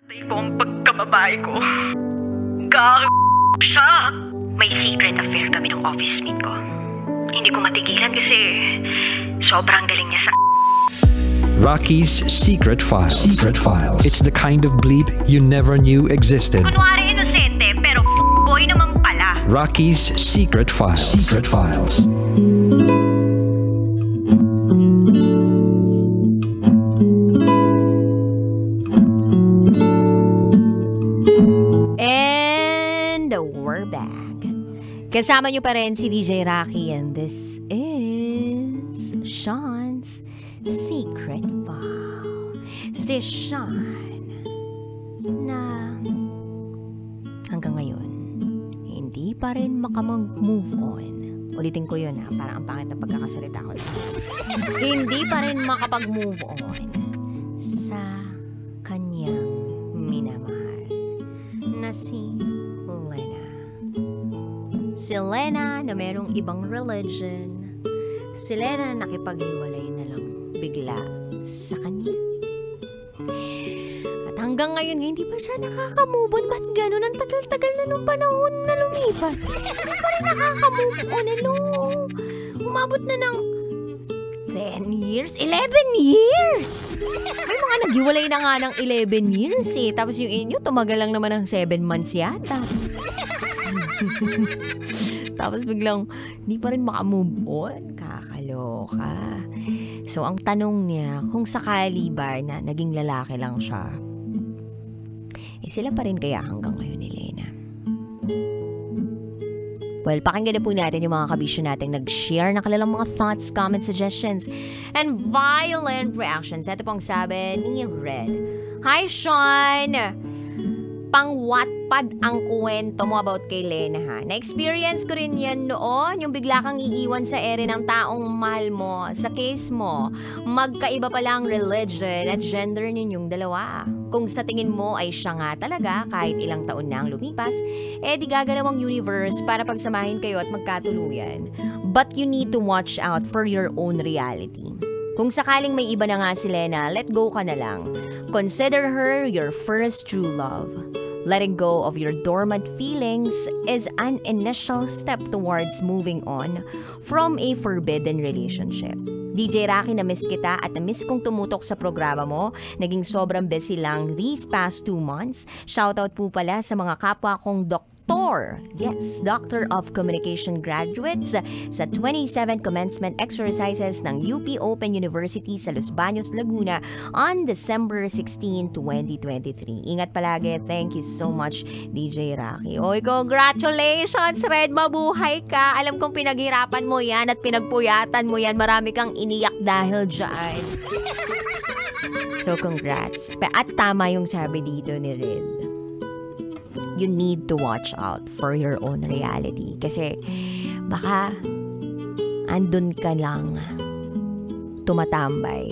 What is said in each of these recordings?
ko ang pagkababae ko. Siya. May secret affair kami ng office mate ko. Hindi ko matigilan kasi sobrang galing niya sa... Rocky's Secret Files. Secret Files. It's the kind of bleep you never knew existed. Kunwari inosente, pero boy naman pala. Rocky's Secret Files. Secret Files. And we're back. Kasama nyo pa rin si DJ Rocky and this is Sean's Secret File. Si Sean na hanggang ngayon hindi pa rin makamag-move on. Ulitin ko yun parang ang pangit na pagkakasalita ko. Hindi pa rin makapag-move on sa kanyang minamahal na si Lena. Si Lena na merong ibang religion. Si Lena na nakipag-iwalay na lang bigla sa kanya. At hanggang ngayon, hindi pa siya nakaka-move on. Ba't gano'n? Ang tagal-tagal na nung panahon na lumipas. Hindi pa rin nakaka-move on. Ano? Umabot na ng 10 years? 11 years! May mga naghiwalay na nga ng 11 years eh. Tapos yung inyo, tumagal lang naman ng 7 months yata. Tapos biglang, hindi pa rin makamove on. Kakaloka. So, ang tanong niya, kung sakali ba na naging lalaki lang siya, sila pa rin kaya hanggang ngayon ni Lena? Well, pakinggan na po natin yung mga kabisyo natin nag-share ng kanilang mga thoughts, comments, suggestions, and violent reactions. Ito pong sabi ni Red. Hi, Sean! Pang-Wattpad ang kwento mo about kay Lena ha. Na-experience ko rin yan noon, yung bigla kang iiwan sa ere ng taong mahal mo. Sa case mo, magkaiba pala ang religion at gender ninyong dalawa. Kung sa tingin mo ay siya nga talaga, kahit ilang taon na ang lumipas, di gagalawang universe para pagsamahin kayo at magkatuluyan. But you need to watch out for your own reality. Kung sakaling may iba na nga si Lena, let go ka na lang. Consider her your first true love. Letting go of your dormant feelings is an initial step towards moving on from a forbidden relationship. DJ Rocky, na-miss kita at na-miss kong tumutok sa programa mo. Naging sobrang busy lang these past 2 months. Shoutout po pala sa mga kapwa kong doktor. Yes, Doctor of Communication graduates sa 27 commencement exercises ng UP Open University sa Los Baños, Laguna on December 16, 2023. Ingat palagi. Thank you so much, DJ Rocky. Oy, congratulations, Red. Mabuhay ka. Alam kong pinaghirapan mo yan at pinagpuyatan mo yan. Marami kang iniyak dahil dyan. So, congrats. At tama yung sabi dito ni Red. You need to watch out for your own reality. Kasi baka andun ka lang tumatambay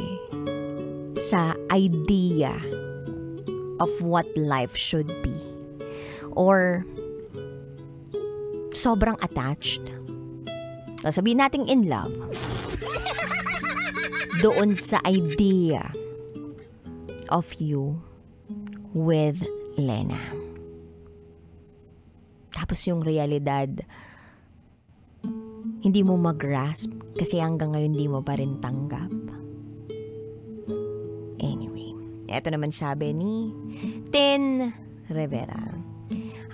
sa idea of what life should be. Or sobrang attached. Sabihin natin in love. Doon sa idea of you with Lena. Tapos yung realidad, hindi mo mag-grasp kasi hanggang ngayon hindi mo pa rin tanggap. Anyway, eto naman sabi ni Tin Rivera.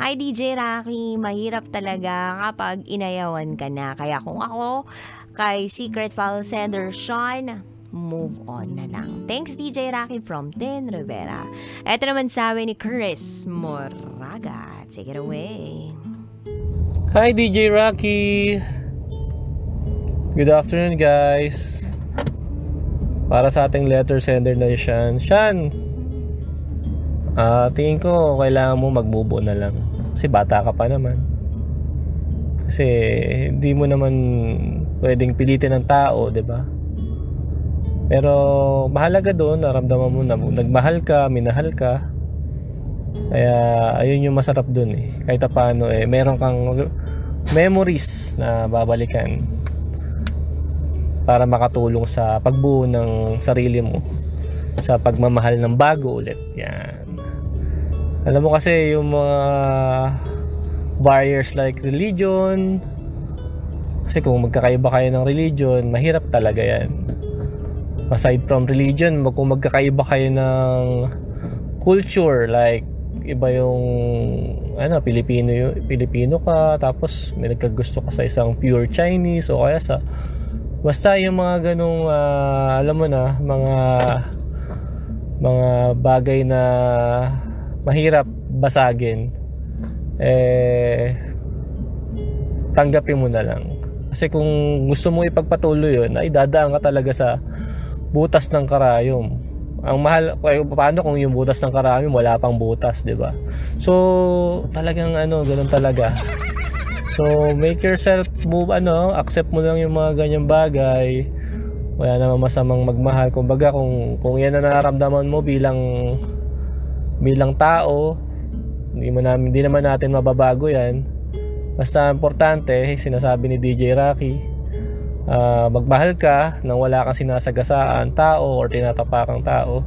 Hi DJ Rocky, mahirap talaga kapag inayawan ka na. Kaya kung ako, kay Secret File Sender Sean, move on na lang. Thanks DJ Rocky from Tin Rivera. Eto naman sabi ni Chris Moraga. Take it away. Hi DJ Rocky. Good afternoon guys. Para sa ating letter sender na Sean. Sean, tingin ko kailangan mo mag-move on na lang. Kasi bata ka pa naman. Kasi hindi mo naman pwedeng pilitin ng tao, 'di ba? Pero mahalaga doon, naramdaman mo na nagmahal ka, minahal ka. Kaya ayun yung masarap doon eh. Kahit paano meron kang memories na babalikan para makatulong sa pagbuo ng sarili mo sa pagmamahal ng bago ulit. Yan. Alam mo kasi yung mga barriers like religion, kasi kung magkakaiba kayo ng religion, mahirap talaga yan. Aside from religion, kung magkakaiba kayo ng culture, like iba yung Pilipino ka, tapos may nagkagusto ka sa isang pure Chinese o kaya sa basta yung mga ganung alam mo na, mga bagay na mahirap basagin, tanggapin mo na lang. Kasi kung gusto mo ipagpatuloy yun, ay dadaan ka talaga sa butas ng karayom. Ang mahal, paano kung yung butas ng karayom wala pang butas, di ba? So, talagang ganun talaga. So, make yourself move, accept mo lang yung mga ganyang bagay. Wala namang masamang magmahal. Kumbaga, kung yan na nararamdaman mo bilang tao, hindi naman natin mababago yan. Basta importante, sinasabi ni DJ Rocky, magmahal ka nang wala kang sinasagasaan tao or tinatapakang tao,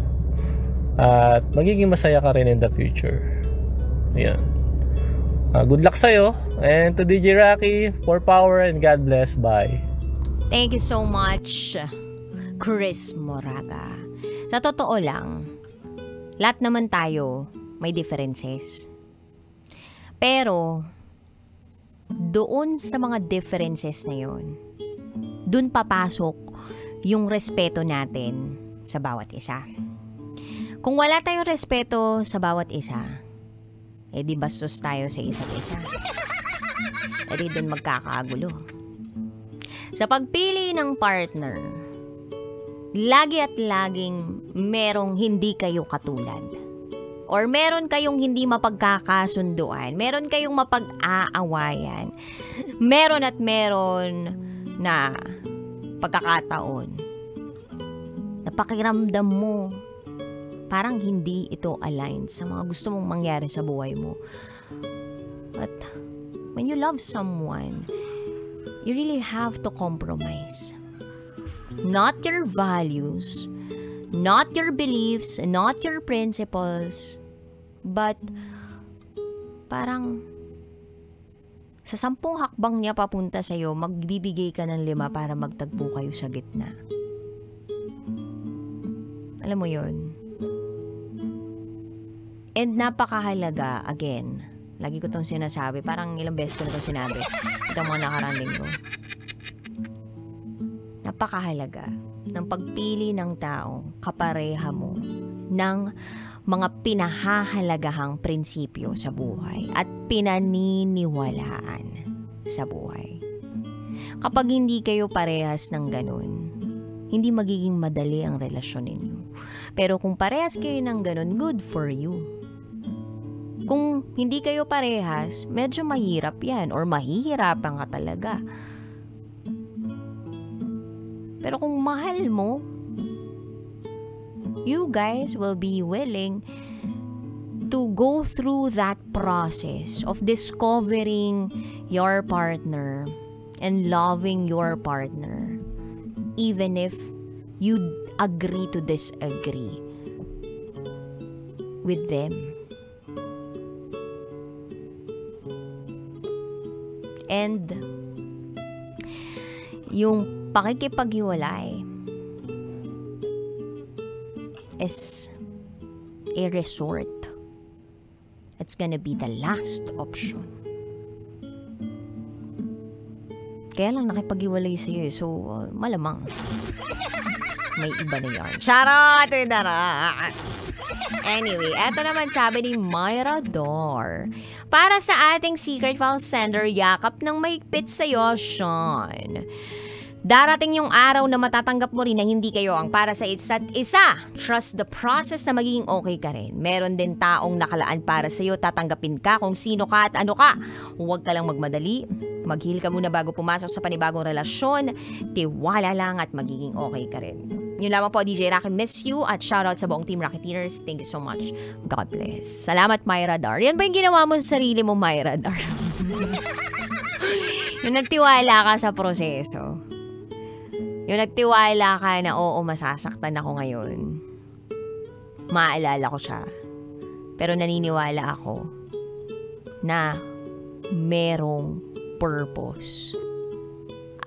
at magiging masaya ka rin in the future. Ayan. Good luck sa'yo, and to DJ Rocky, for power and God bless. Bye. Thank you so much, Chris Moraga. Sa totoo lang, lahat naman tayo may differences. Pero doon sa mga differences na yun, doon papasok yung respeto natin sa bawat isa. Kung wala tayong respeto sa bawat isa, di bastos tayo sa isa't isa. Di doon magkakagulo. Sa pagpili ng partner, lagi at laging merong hindi kayo katulad. Or meron kayong hindi mapagkakasunduan. Meron kayong mapag-aawayan. Meron at meron na pagkakataon na pakiramdam mo parang hindi ito aligned sa mga gusto mong mangyari sa buhay mo. But when you love someone, you really have to compromise. Not your values, not your beliefs, not your principles, but parang sa 10 hakbang niya papunta sa'yo, magbibigay ka ng 5 para magtagpo kayo sa gitna. Alam mo yun? And napakahalaga, again, lagi ko itong sinasabi, parang ilang beses ko na itong sinabi, itong mga nakarang linggo. Napakahalaga ng pagpili ng taong kapareha mo ng mga pinahahalagahang prinsipyo sa buhay at pinaniniwalaan sa buhay. Kapag hindi kayo parehas ng ganun, hindi magiging madali ang relasyon ninyo. Pero kung parehas kayo ng ganun, good for you. Kung hindi kayo parehas, medyo mahirap yan or mahihirapan ka talaga. Pero kung mahal mo, you guys will be willing to go through that process of discovering your partner and loving your partner, even if you agree to disagree with them. And yung pakikipaghiwalay is a resort. It's gonna be the last option. Kaya lang nakipaghiwalay sa'yo, so malamang may iba na yan. Charot! Anyway, eto naman sabi ni Myra Dor. Para sa ating secret file sender, yakap ng mahigpit sa'yo, Sean. Darating yung araw na matatanggap mo rin na hindi kayo ang para sa isa't isa. Trust the process na magiging okay ka rin. Meron din taong nakalaan para sa'yo, tatanggapin ka kung sino ka at ano ka. Huwag ka lang magmadali. Mag-heal ka muna bago pumasok sa panibagong relasyon. Tiwala lang at magiging okay ka rin. Yun lamang po, DJ Rocky, miss you at shoutout sa buong Team Rocketeers. Thank you so much. God bless. Salamat, Myra Dar. Yan ba yung ginawa mo sa sarili mo, Myra Dar? Yung nagtiwala ka sa proseso. Yung nagtiwala ka na oo, masasaktan ako ngayon. Maalala ko siya. Pero naniniwala ako na merong purpose.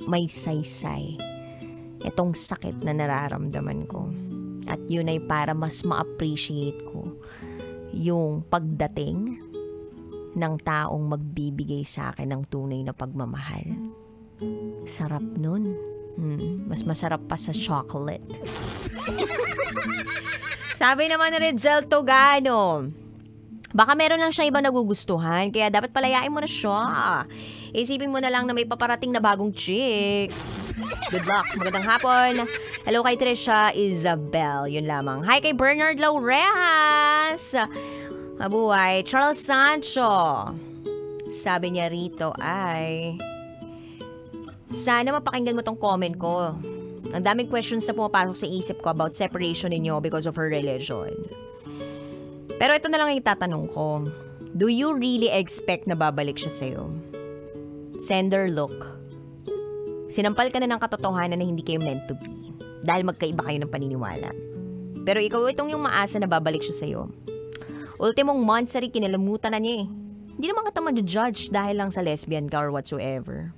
May saysay. Itong sakit na nararamdaman ko. At yun ay para mas ma-appreciate ko yung pagdating ng taong magbibigay sa akin ng tunay na pagmamahal. Sarap nun. Mas masarap pa sa chocolate. Sabi naman ni Rigel Togano, baka meron lang siya ibang nagugustuhan, kaya dapat palayain mo na siya. Isipin mo na lang na may paparating na bagong chicks. Good luck. Magandang hapon. Hello kay Trisha Isabel. Yun lamang. Hi kay Bernard Laureas. Mabuhay. Charles Sancho. Sabi niya rito ay, sana mapakinggan mo tong comment ko. Ang daming questions na pumapasok sa isip ko about separation ninyo because of her religion. Pero ito na lang ang itatanong ko. Do you really expect na babalik siya sa'yo? Sender look. Sinampal ka na ng katotohanan na hindi kayo meant to be. Dahil magkaiba kayo ng paniniwala. Pero ikaw itong yung maasa na babalik siya sa'yo. Ultimong monthsary, kinalamutan na niya eh. Hindi naman kita ma-judge dahil lang sa lesbian ka or whatsoever.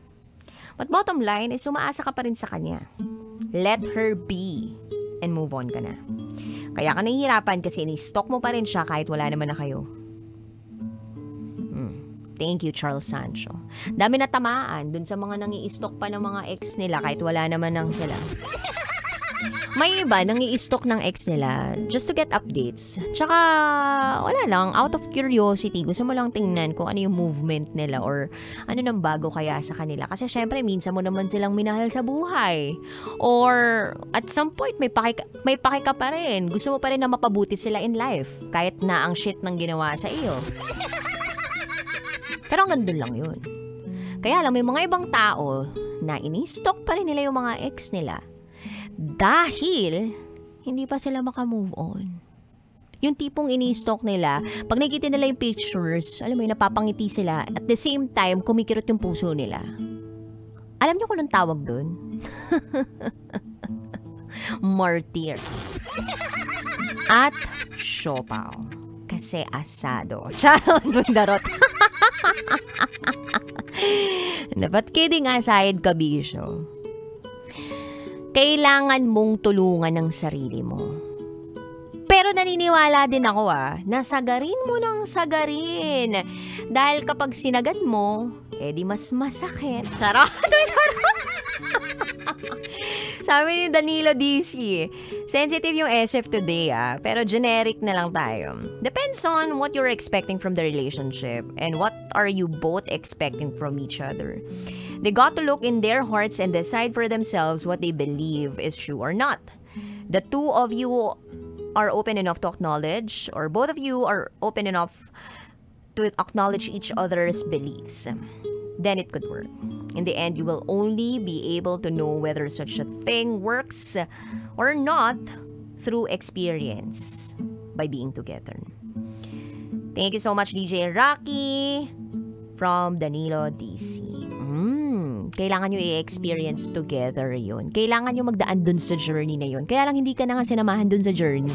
But bottom line is umaasa ka pa rin sa kanya. Let her be. And move on ka na. Kaya ka nahihirapan kasi ni-stalk mo pa rin siya kahit wala naman na kayo. Thank you, Charles Sancho. Dami na tamaan dun sa mga nangi-stalk pa ng mga ex nila kahit wala naman nang sila. May iba nangi-stalk ng ex nila just to get updates. Tsaka, wala lang, out of curiosity, gusto mo lang tingnan kung ano yung movement nila or ano nang bago kaya sa kanila. Kasi syempre, minsan mo naman silang minahal sa buhay. Or, at some point, may paki ka pa rin. Gusto mo pa rin na mapabuti sila in life. Kahit na ang shit nang ginawa sa iyo. Pero hanggang doon lang yun. Kaya lang, may mga ibang tao na ini-stalk pa rin nila yung mga ex nila dahil hindi pa sila makamove on. Yung tipong ini-stalk nila, pag nakikita nila yung pictures, alam mo yun, napapangiti sila. At the same time, kumikirot yung puso nila. Alam niyo kung anong tawag doon? Martyr. At siopaw. Kasi asado. Charot, darot. But kidding aside, kabisyo. Kailangan mong tulungan ng sarili mo. Pero naniniwala din ako na sagarin mo ng sagarin. Dahil kapag sinagad mo, di mas masakit. Charot! Sabi ni Danilo DC, sensitive yung SF today pero generic na lang tayo. Depends on what you're expecting from the relationship and what are you both expecting from each other. They got to look in their hearts and decide for themselves what they believe is true or not. The two of you are open enough to acknowledge, or both of you are open enough to acknowledge each other's beliefs. Then it could work. In the end, you will only be able to know whether such a thing works or not through experience by being together. Thank you so much, DJ Rocky from Danilo DC. Kailangan nyo i-experience together yun. Kailangan nyo magdaan dun sa journey na yun. Kaya lang hindi ka na nga sinamahan dun sa journey.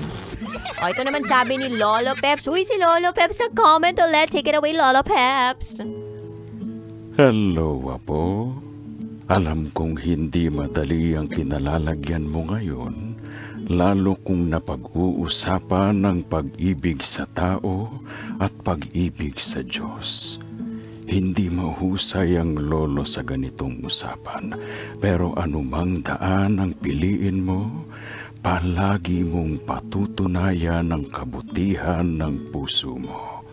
O, ito naman sabi ni Lolo Peps. Uy, si Lolo Peps sa comment ulit. Take it away, Lolo Peps. Hello, Apo. Alam kong hindi madali ang kinalalagyan mo ngayon, lalo kung napag-uusapan ng pag-ibig sa tao at pag-ibig sa Diyos. Hindi mahusay ang lolo sa ganitong usapan, pero anumang daan ang piliin mo, palagi mong patutunayan ang kabutihan ng puso mo.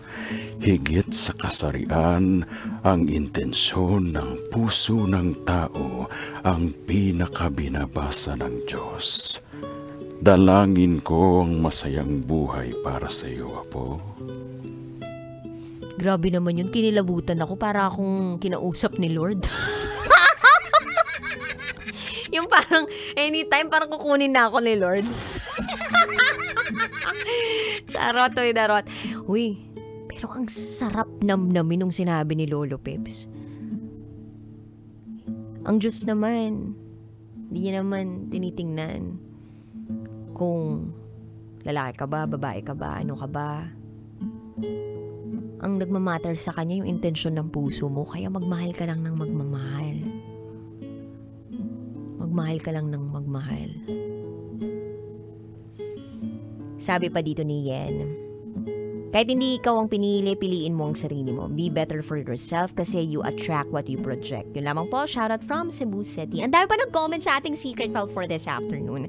Higit sa kasarian, ang intensyon ng puso ng tao ang pinakabinabasa ng Diyos. Dalangin ko ang masayang buhay para sa iyo, Apo. Grabe naman yun, kinilabutan ako para akong kinausap ni Lord. Yung parang anytime parang kukunin na ako ni Lord. Charot, oy, darot. Uy, pero ang sarap namnamin nung sinabi ni Lolo Peps. Ang Diyos naman, hindi niya naman tinitingnan kung lalaki ka ba, babae ka ba, ano ka ba. Ang nagmamatter sa kanya yung intensyon ng puso mo, kaya magmahal ka lang ng magmamahal. Magmahal ka lang ng magmahal. Sabi pa dito ni Yen, kahit hindi ikaw ang pinili, piliin mo ang sarili mo. Be better for yourself kasi you attract what you project. Yun lamang po, shoutout from Cebu City. Ang dami pa nag-comment sa ating secret file for this afternoon.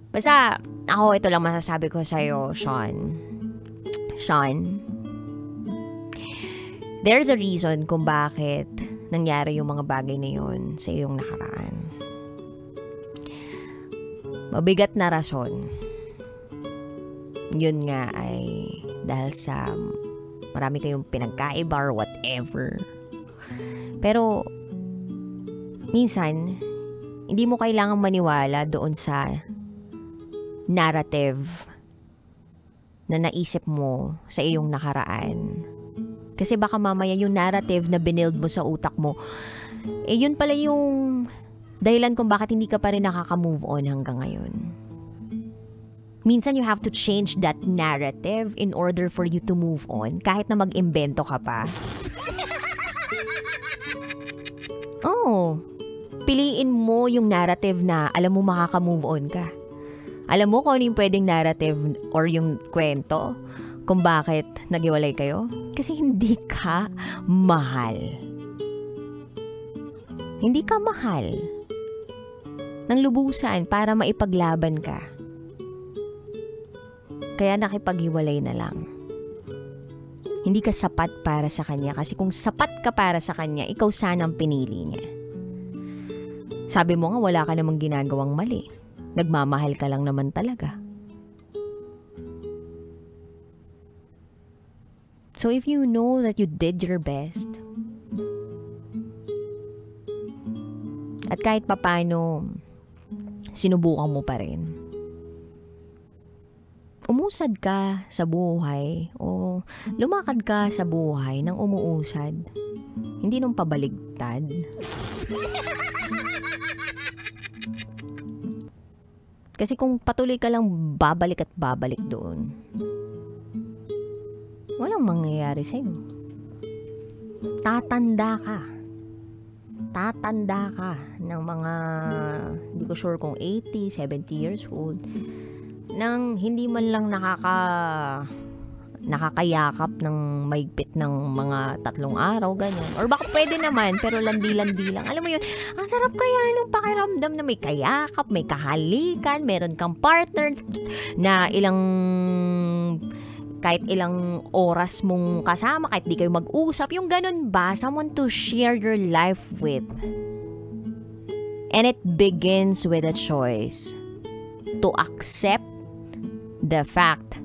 Basta, ako ito lang masasabi ko sa'yo, Sean. Sean, there's a reason kung bakit nangyari yung mga bagay na yun sa iyong nakaraan. Mabigat na rason. Yun nga ay dahil sa marami kayong pinagkaiba or whatever. Pero minsan hindi mo kailangang maniwala doon sa narrative na naisip mo sa iyong nakaraan. Kasi baka mamaya yung narrative na binild mo sa utak mo, yun pala yung dahilan kung bakit hindi ka pa rin nakaka-move on hanggang ngayon. Minsan you have to change that narrative in order for you to move on, kahit na mag-imbento ka pa. Piliin mo yung narrative na alam mo makaka-move on ka. Alam mo kung ano yung pwedeng narrative or yung kwento kung bakit naghiwalay kayo? Kasi hindi ka mahal. Hindi ka mahal ng lubusan para maipaglaban ka. Kaya nakipaghiwalay na lang. Hindi ka sapat para sa kanya kasi kung sapat ka para sa kanya, ikaw sana ang pinili niya. Sabi mo nga wala ka namang ginagawang mali. Nagmamahal ka lang naman talaga. So if you know that you did your best, at kahit papano sinubukan mo pa rin, umusad ka sa buhay o lumakad ka sa buhay nang umuusad, hindi nung pabaligtad. Kasi kung patuloy ka lang babalik at babalik doon, walang mangyayari sa'yo. Tatanda ka ng mga, hindi ko sure kung 80, 70 years old, nang hindi man lang nakakayakap ng maigpit ng mga 3 araw, ganyan. Or baka pwede naman, pero landi-landi lang. Alam mo yun, ang sarap kaya nung pakiramdam na may kayakap, may kahalikan, meron kang partner na kahit ilang oras mong kasama, kahit di kayo mag-usap, yung ganun ba? Someone to share your life with. And it begins with a choice to accept the fact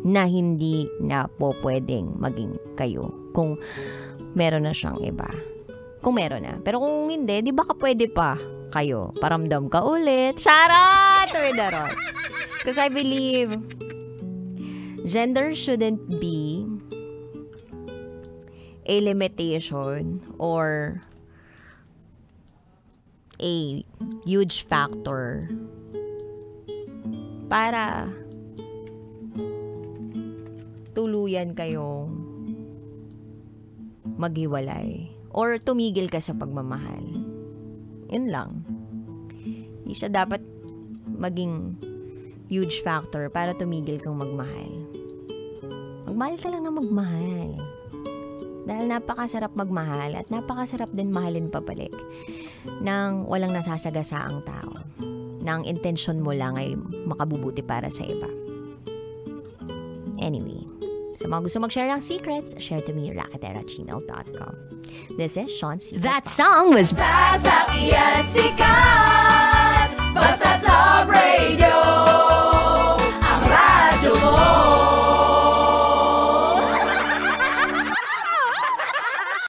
na hindi na po pwedeng maging kayo kung meron na siyang iba. Kung meron na. Pero kung hindi, di baka pwede pa kayo. Paramdam ka ulit. Charot! With the rot. Because I believe gender shouldn't be a limitation or a huge factor para tuluyan kayong maghiwalay or tumigil ka sa pagmamahal. Yun lang. Hindi siya dapat maging huge factor para tumigil kang magmahal. Magmahal ka lang ng magmahal. Dahil napakasarap magmahal at napakasarap din mahalin pabalik nang walang nasasagasa ang tao. Na ang intensyon mo lang ay makabubuti para sa iba. Anyway, sa mga gusto mag-share ng secrets, share to me raketera@gmail.com. This is Sean C. That song was Sasakyan Sikat! Basta't love